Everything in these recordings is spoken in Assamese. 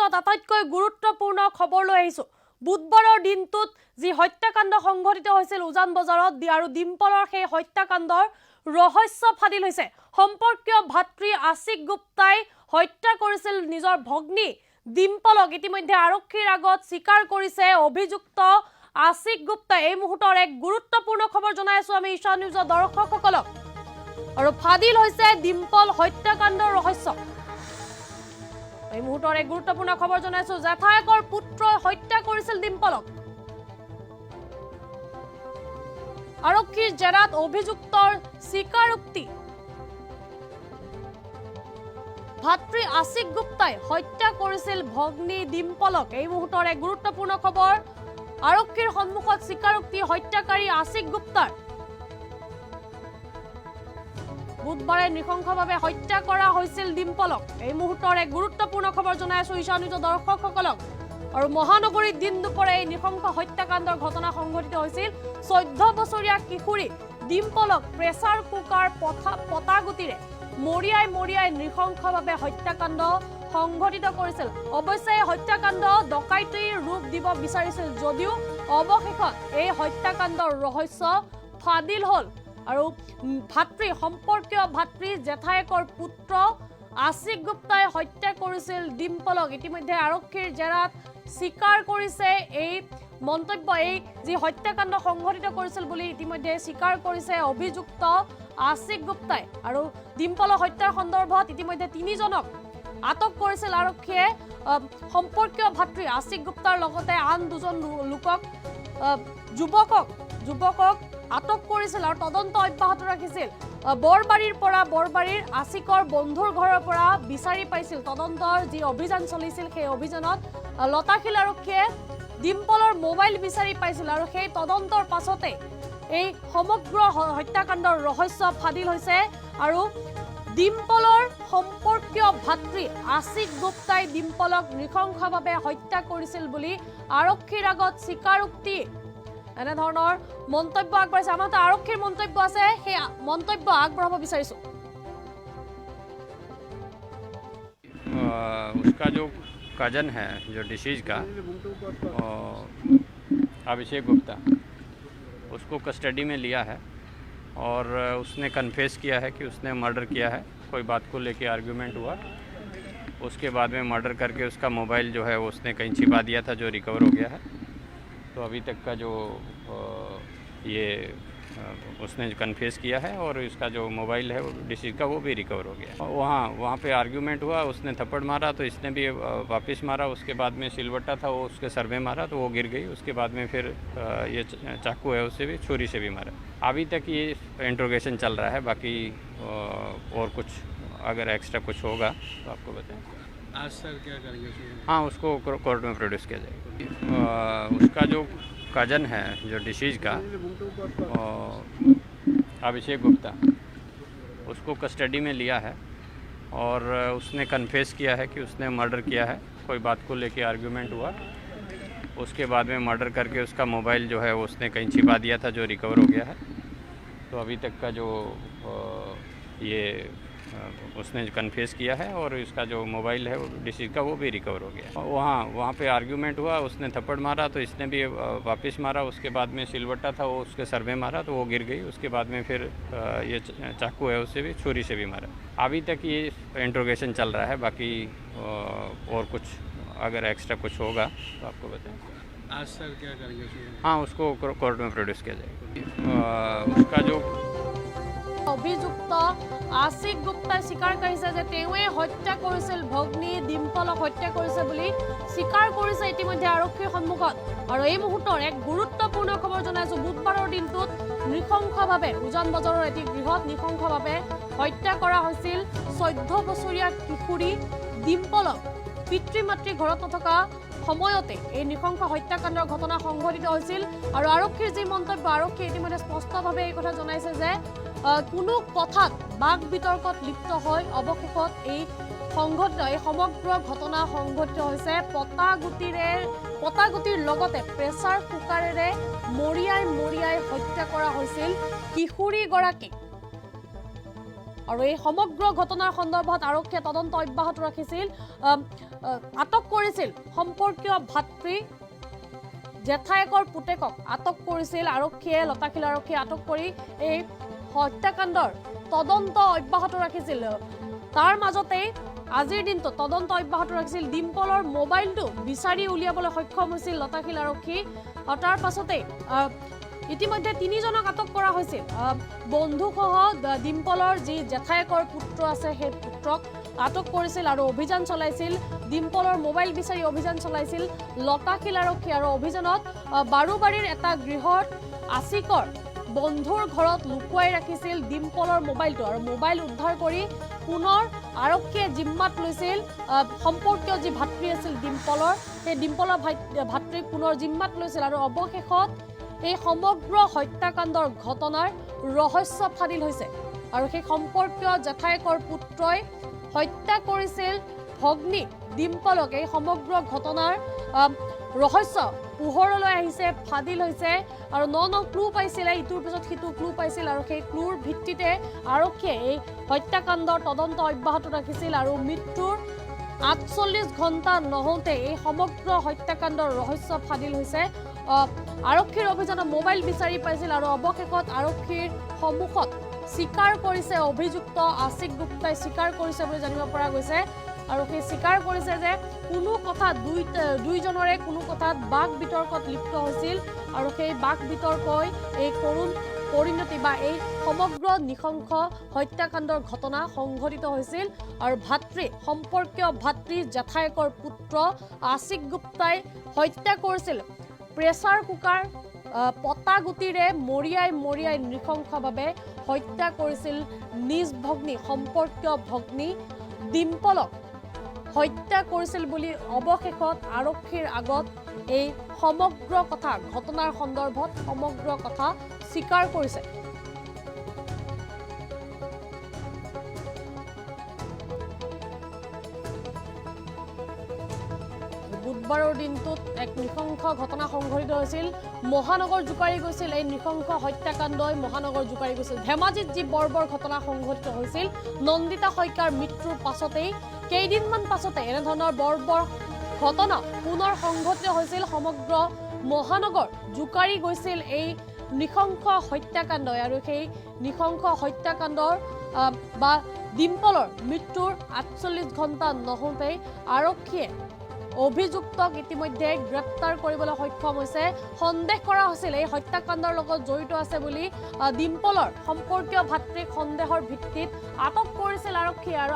মুহূৰ্তত আটাইতকৈ গুৰুত্বপূৰ্ণ খবৰ লৈ আহিছো। বুধবাৰৰ দিনটোত যি হত্যাকাণ্ড সংঘটিত হৈছিল উজান বজাৰত আৰু ডিম্পলৰ সেই হত্যাকাণ্ডৰ ৰহস্য ফাদিল হৈছে। সম্পৰ্কীয় ভাতৃ আশিক গুপ্তাই হত্যা কৰিছিল নিজৰ ভগ্নী ডিম্পলক। ইতিমধ্যে আৰক্ষীৰ আগত স্বীকাৰ কৰিছে অভিযুক্ত আশিক গুপ্তা। এই মুহূৰ্তৰ এক গুৰুত্বপূৰ্ণ খবৰ জনাই আছো আমি ঈশা নিউজৰ দৰ্শকসকলক। আৰু ফাদিল হৈছে ডিম্পল হত্যাকাণ্ডৰ ৰহস্য। এই মুহূৰ্তৰ এক গুৰুত্বপূৰ্ণ খবৰ জনাইছো। জেঠায়েকৰ পুত্ৰই হত্যা কৰিছিল ডিম্পলক। আৰক্ষীৰ জেৰাত অভিযুক্তৰ স্বীকাৰোক্তি। ভাতৃ আশিক গুপ্তাই হত্যা কৰিছিল ভগ্নী ডিম্পলক। এই মুহূৰ্তৰ এক গুৰুত্বপূৰ্ণ খবৰ। আৰক্ষীৰ সন্মুখত স্বীকাৰোক্তি হত্যাকাৰী আশিক গুপ্তাৰ। বুধবাৰে নৃশংসভাৱে হত্যা কৰা হৈছিল ডিম্পলক। এই মুহূৰ্তৰ এক গুৰুত্বপূৰ্ণ খবৰ জনাই আছো ঈশা নিউজৰ দৰ্শকসকলক। আৰু মহানগৰীত দিন দুপৰে এই নৃশংস হত্যাকাণ্ডৰ ঘটনা সংঘটিত হৈছিল। 14 বছৰীয়া কিশোৰী ডিম্পলক প্ৰেছাৰ কুকাৰ পতাগুটিৰে মৰিয়াই নৃশংসভাৱে হত্যাকাণ্ড সংঘটিত কৰিছিল। অৱশ্যে এই হত্যাকাণ্ড ডকাইতিৰ ৰূপ দিব বিচাৰিছিল যদিও অৱশেষত এই হত্যাকাণ্ডৰ ৰহস্য ফাদিল হ'ল। আৰু সম্পৰ্কীয় ভাতৃ জেঠায়েকৰ পুত্ৰ আশিক গুপ্তাই হত্যা কৰিছিল ডিম্পলক। ইতিমধ্যে আৰক্ষীৰ জেৰাত স্বীকাৰ কৰিছে এই মন্তব্য। এই যি হত্যাকাণ্ড সংঘটিত কৰিছিল বুলি ইতিমধ্যে স্বীকাৰ কৰিছে অভিযুক্ত আশিক গুপ্তাই। আৰু ডিম্পলক হত্যাৰ সন্দৰ্ভত ইতিমধ্যে 3 জনক আটক কৰিছিল আৰক্ষীয়ে। সম্পৰ্কীয় ভাতৃ আশিক গুপ্তাৰ লগতে আন 2জন যুৱকক আটক কৰিছিল আৰু তদন্ত অব্যাহত ৰাখিছিল। বৰবাৰীৰ আশিকৰ বন্ধুৰ ঘৰৰ পৰা বিচাৰি পাইছিল। তদন্তৰ যি অভিযান চলিছিল সেই অভিযানত লতাশিল আৰক্ষীয়ে ডিম্পলৰ মোবাইল বিচাৰি পাইছিল। আৰু সেই তদন্তৰ পাছতে এই সমগ্ৰ হত্যাকাণ্ডৰ ৰহস্য ফাদিল হৈছে। আৰু ডিম্পলৰ সম্পৰ্কীয় ভাতৃ আশিক গুপ্তাই ডিম্পলক নৃশংসভাৱে হত্যা কৰিছিল বুলি আৰক্ষীৰ আগত স্বীকাৰোক্তি এনেধৰণৰ মন্তব্য আগবঢ়াইছে। আমাৰ আৰক্ষীৰ মন্তব্য আছে, সেই মন্তব্য আগবঢ়াব বিচাৰিছো। उसका जो कजन है जो डिसीज का अभिषेक गुप्ता, उसको कस्टडी में लिया है और उसने कन्फेस किया है कि उसने मर्डर किया है। कोई बात को लेके आर्गुमेंट हुआ, उसके बाद में मर्डर करके उसका मोबाइल जो है वो उसने कहीं छिपा दिया था जो रिकवर हो गया है। तो अभी तक का जो ये उसने कन्फेस किया है और इसका जो मोबाइल है वो डिसीज का वो भी रिकवर हो गया। वहाँ पे आर्ग्यूमेंट हुआ, उसने थप्पड़ मारा तो इसने भी वापस मारा। उसके बाद में सिलवट्टा था वो उसके सर में मारा तो वो गिर गई। उसके बाद में फिर ये चाकू है उससे भी छुरी से भी मारा। अभी तक ये इंट्रोगेशन चल रहा है। बाकी और कुछ अगर एक्स्ट्रा कुछ होगा तो आपको बताएं। आज सर क्या करेंगे? हाँ, उसको कोर्ट में प्रोड्यूस किया जाएगा। उसका जो कजन है जो डिसीज का अभिषेक गुप्ता, उसको कस्टडी में लिया है और उसने कन्फेस किया है कि उसने मर्डर किया है। कोई बात को लेके आर्गुमेंट हुआ, उसके बाद में मर्डर करके उसका मोबाइल जो है वो उसने कहीं छिपा दिया था जो रिकवर हो गया है। तो अभी तक का जो ये उसने कन्फेस किया है और इसका जो मोबाइल है वो डिसीज का वो भी रिकवर हो गया। वहाँ पे आर्ग्यूमेंट हुआ, उसने थप्पड़ मारा तो इसने भी वापस मारा। उसके बाद में सिलवट्टा था वो उसके सर में मारा तो वो गिर गई। उसके बाद में फिर ये चाकू है उससे भी छुरी से भी मारा। अभी तक ये इंट्रोगेशन चल रहा है। बाकी और कुछ अगर एक्स्ट्रा कुछ होगा तो आपको बताएं। आज सर क्या करेंगे? हाँ, उसको कोर्ट में प्रोड्यूस किया जाएगा। उसका जो অভিযুক্ত আশিক গুপ্তাই স্বীকাৰ কৰিছে যে তেওঁৱে হত্যা কৰিছিল ভগ্নী ডিম্পলক হত্যা কৰিছে বুলি স্বীকাৰ কৰিছে ইতিমধ্যে আৰক্ষীৰ সন্মুখত। আৰু এই মুহূৰ্তৰ এক গুৰুত্বপূৰ্ণ খবৰ জনাইছো। বুধবাৰৰ দিনটোত নৃশংসভাৱে উজান বজাৰৰ এটি গৃহত নৃশংসভাৱে হত্যা কৰা হৈছিল 14 বছৰীয়া কিশোৰী ডিম্পলক। পিতৃ মাতৃ ঘৰত নথকা সময়তে এই নৃশংস হত্যাকাণ্ডৰ ঘটনা সংঘটিত হৈছিল। আৰু আৰক্ষীৰ যি মন্তব্য, আৰক্ষীয়ে ইতিমধ্যে স্পষ্টভাৱে এই কথা জনাইছে যে কোনো কথাত বাক বিতৰ্কত লিপ্ত হৈ অৱশেষত এই সমগ্ৰ ঘটনা সংঘটিত হৈছে। পতাগুটিৰ লগতে প্ৰেছাৰ কুকাৰেৰে মৰিয়াই হত্যা কৰা হৈছিল কিশোৰীগৰাকীক। আৰু এই সমগ্ৰ ঘটনাৰ সন্দৰ্ভত আৰক্ষীয়ে তদন্ত অব্যাহত ৰাখিছিল। আটক কৰিছিল সম্পৰ্কীয় ভাতৃ জেঠায়েকৰ পুতেকক আটক কৰিছিল আৰক্ষীয়ে লতাশিল আৰক্ষীয়ে আটক কৰি এই হত্যাকাণ্ডৰ তদন্ত অব্যাহত ৰাখিছিল তাৰ মাজতে আজিৰ দিনটো তদন্ত অব্যাহত ৰাখিছিল ডিম্পলৰ মোবাইলটো বিচাৰি উলিয়াবলৈ সক্ষম হৈছিল লতাশিল আৰক্ষী তাৰ পাছতে ইতিমধ্যে তিনিজনক আটক কৰা হৈছিল বন্ধুসহ ডিম্পলৰ যি জেঠায়েকৰ পুত্ৰ আছে সেই পুত্ৰক আটক কৰিছিল আৰু অভিযান চলাইছিল ডিম্পলৰ মোবাইল বিচাৰি অভিযান চলাইছিল লতাশিল আৰক্ষী আৰু অভিযানত বাৰুবাৰীৰ এটা গৃহত আছিকৰ বন্ধুৰ ঘৰত লুকুৱাই ৰাখিছিল ডিম্পলৰ মোবাইলটো আৰু মোবাইল উদ্ধাৰ কৰি পুনৰ আৰক্ষীয়ে জিম্মাত লৈছিল সম্পৰ্কীয় যি ভাতৃ আছিল ডিম্পলৰ সেই ডিম্পলৰ ভাতৃক পুনৰ জিম্মাত লৈছিল আৰু অৱশেষত এই সমগ্ৰ হত্যাকাণ্ডৰ ঘটনাৰ ৰহস্য ফাদিল হৈছে আৰু সেই সম্পৰ্কীয় জেঠায়েকৰ পুত্ৰই হত্যা কৰিছিল ভগ্নী ডিম্পলক এই সমগ্ৰ ঘটনাৰ ৰহস্য পোহৰলৈ আহিছে ফাদিল হৈছে আৰু ন ক্লু পাইছিলে ইটোৰ পিছত সিটো ক্লু পাইছিল আৰু সেই ক্লুৰ ভিত্তিতে আৰক্ষীয়ে এই হত্যাকাণ্ডৰ তদন্ত অব্যাহত ৰাখিছিল আৰু মৃত্যুৰ ৪৮ ঘণ্টা নহওঁতে এই সমগ্ৰ হত্যাকাণ্ডৰ ৰহস্য ফাদিল হৈছে আৰক্ষীৰ অভিযানত মোবাইল বিচাৰি পাইছিল আৰু অৱশেষত আৰক্ষীৰ সন্মুখত স্বীকাৰ কৰিছে অভিযুক্ত আশিক গুপ্তাই স্বীকাৰ কৰিছে বুলি জানিব পৰা গৈছে আৰু সেই স্বীকাৰ কৰিছে যে কোনো কথা দুইজনৰে কোনো কথাত বাক বিতৰ্কত লিপ্ত হৈছিল আৰু সেই বাক বিতৰ্কই এই কৰুণ পৰিণতি বা এই সমগ্ৰ নিশংস হত্যাকাণ্ডৰ ঘটনা সংঘটিত হৈছিল আৰু সম্পৰ্কীয় ভাতৃ জেঠায়েকৰ পুত্ৰ আশিক গুপ্তাই হত্যা কৰিছিল প্ৰেছাৰ কুকাৰ পতা গুটিৰে মৰিয়াই নৃশংসভাৱে হত্যা কৰিছিল নিজ ভগ্নী সম্পৰ্কীয় ভগ্নী ডিম্পলক হত্যা কৰিছিল বুলি অৱশেষত আৰক্ষীৰ আগত এই সমগ্ৰ কথা ঘটনাৰ সন্দৰ্ভত সমগ্ৰ কথা স্বীকাৰ কৰিছে বুধবাৰৰ দিনটোত এক নৃশংস ঘটনা সংঘটিত হৈছিল মহানগৰ জোকাৰি গৈছিল এই নৃশংস হত্যাকাণ্ডই মহানগৰ জোকাৰি গৈছিল ধেমাজিত যি বৰ্বৰ ঘটনা সংঘটিত হৈছিল নন্দিতা শইকীয়াৰ মৃত্যুৰ পাছতেই কেইদিনমান পাছতে এনেধৰণৰ বৰ্বৰ ঘটনা পুনৰ সংঘটিত হৈছিল সমগ্ৰ মহানগৰ জোকাৰি গৈছিল এই নৃশংস হত্যাকাণ্ডই আৰু সেই নৃশংস হত্যাকাণ্ডৰ বা ডিম্পলৰ মৃত্যুৰ ৪৮ ঘণ্টা নহওঁতেই আৰক্ষীয়ে অভিযুক্তক ইতিমধ্যে গ্ৰেপ্তাৰ কৰিবলৈ সক্ষম হৈছে সন্দেহ কৰা হৈছিল এই হত্যাকাণ্ডৰ লগত জড়িত আছে বুলি ডিম্পলৰ সম্পৰ্কীয় ভাতৃক সন্দেহৰ ভিত্তিত আটক কৰিছিল আৰক্ষীয়ে আৰু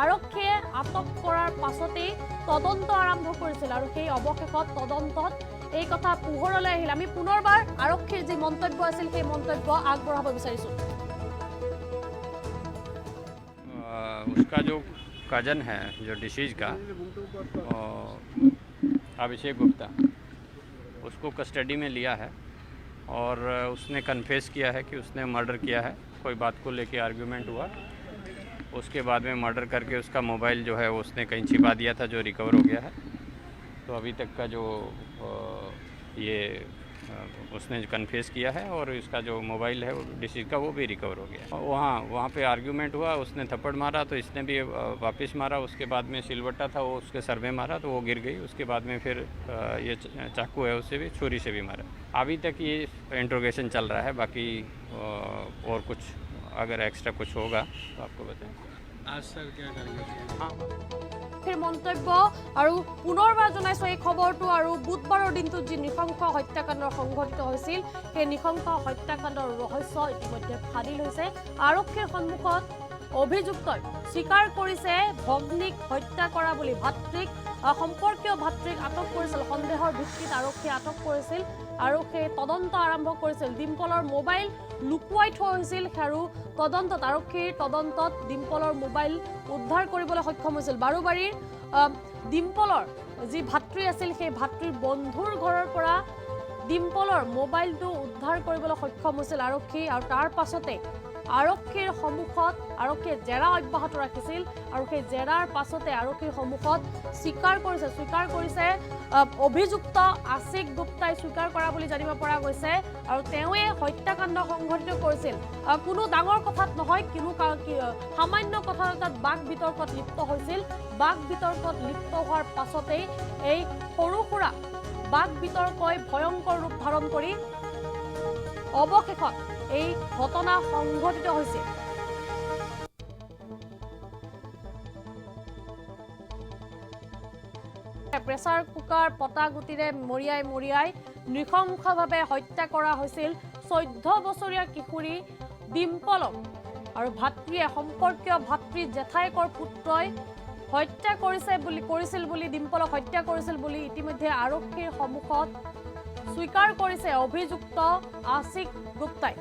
আৰক্ষীয়ে আটক কৰাৰ পাছতেই তদন্ত আৰম্ভ কৰিছিল আৰু সেই অৱশেষত তদন্তত এই কথা পোহৰলৈ আহিল আমি পুনৰবাৰ আৰক্ষীৰ যি মন্তব্য আছিল সেই মন্তব্য আগবঢ়াব বিচাৰিছো उसका जो कजन है जो डिसीज का अभिषेक गुप्ता उसको कस्टडी में लिया है और उसने कन्फेस किया है कि उसने मर्डर किया है कोई बात को लेके आर्गुमेंट हुआ उसके बाद में मर्डर करके उसका मोबाइल जो है उसने कहीं छिपा दिया था जो रिकवर हो गया है तो अभी तक का जो ये उसने कन्फेस किया है और इसका जो मोबाइल है वो डिसीज का वो भी रिकवर हो गया वहाँ पे आर्ग्यूमेंट हुआ उसने थप्पड़ मारा तो इसने भी वापस मारा उसके बाद में सिलवट्टा था वो उसके सर में मारा तो वो गिर गई उसके बाद में फिर ये चाकू है उससे भी छुरी से भी मारा अभी तक ये इंट्रोगेशन चल रहा है बाकी और कुछ अगर एक्स्ट्रा कुछ होगा तो आपको बताएं आज सर क्या करेंगे মন্তব্য আৰু পুনৰবাৰ জনাইছো এই খবৰটো আৰু বুধবাৰৰ দিনটোত যি নৃশংস হত্যাকাণ্ড সংঘটিত হৈছিল সেই নৃশংস হত্যাকাণ্ডৰ ৰহস্য ইতিমধ্যে ফাদিল হৈছে আৰক্ষীৰ সন্মুখত অভিযুক্তই স্বীকাৰ কৰিছে ভগ্নীক হত্যা কৰা বুলি ভাতৃক সম্পৰ্কীয় ভাতৃক আটক কৰিছিল সন্দেহৰ ভিত্তিত আৰক্ষীয়ে আটক কৰিছিল আৰু সেই তদন্ত আৰম্ভ কৰিছিল ডিম্পলৰ মোবাইল লুকুৱাই থোৱা হৈছিল আৰু তদন্তত আৰক্ষীৰ তদন্তত ডিম্পলৰ মোবাইল উদ্ধাৰ কৰিবলৈ সক্ষম হৈছিল বাৰুবাৰীৰ ডিম্পলৰ যি ভাতৃ আছিল সেই ভাতৃৰ বন্ধুৰ ঘৰৰ পৰা ডিম্পলৰ মোবাইলটো উদ্ধাৰ কৰিবলৈ সক্ষম হৈছিল আৰক্ষী আৰু তাৰ পাছতে আৰক্ষীৰ সন্মুখত আৰক্ষীয়ে জেৰা অব্যাহত ৰাখিছিল আৰু সেই জেৰাৰ পাছতে আৰক্ষীৰ সন্মুখত স্বীকাৰ কৰিছে অভিযুক্ত আশিক গুপ্তাই স্বীকাৰ কৰা বুলি জানিব পৰা গৈছে আৰু তেওঁৱে হত্যাকাণ্ড সংঘটিত কৰিছিল কোনো ডাঙৰ কথাত নহয় কিনো সামান্য কথা এটাত বাক বিতৰ্কত লিপ্ত হৈছিল বাক বিতৰ্কত লিপ্ত হোৱাৰ পাছতেই এই সৰু সুৰা বাক বিতৰ্কই ভয়ংকৰ ৰূপ ধাৰণ কৰি অৱশেষত এই ঘটনা সংঘটিত হৈছিল প্ৰেছাৰ কুকাৰ পটা গুটিৰে মৰিয়াই নৃশংসভাৱে হত্যা কৰা হৈছিল 14 বছৰীয়া কিশোৰী ডিম্পলক আৰু ভাতৃয়ে সম্পৰ্কীয় ভাতৃ জেঠাইকৰ পুত্ৰই হত্যা কৰিছিল বুলি ডিম্পলক হত্যা কৰিছিল বুলি ইতিমধ্যে আৰক্ষীৰ সন্মুখত স্বীকাৰ কৰিছে অভিযুক্ত আশিক গুপ্তাই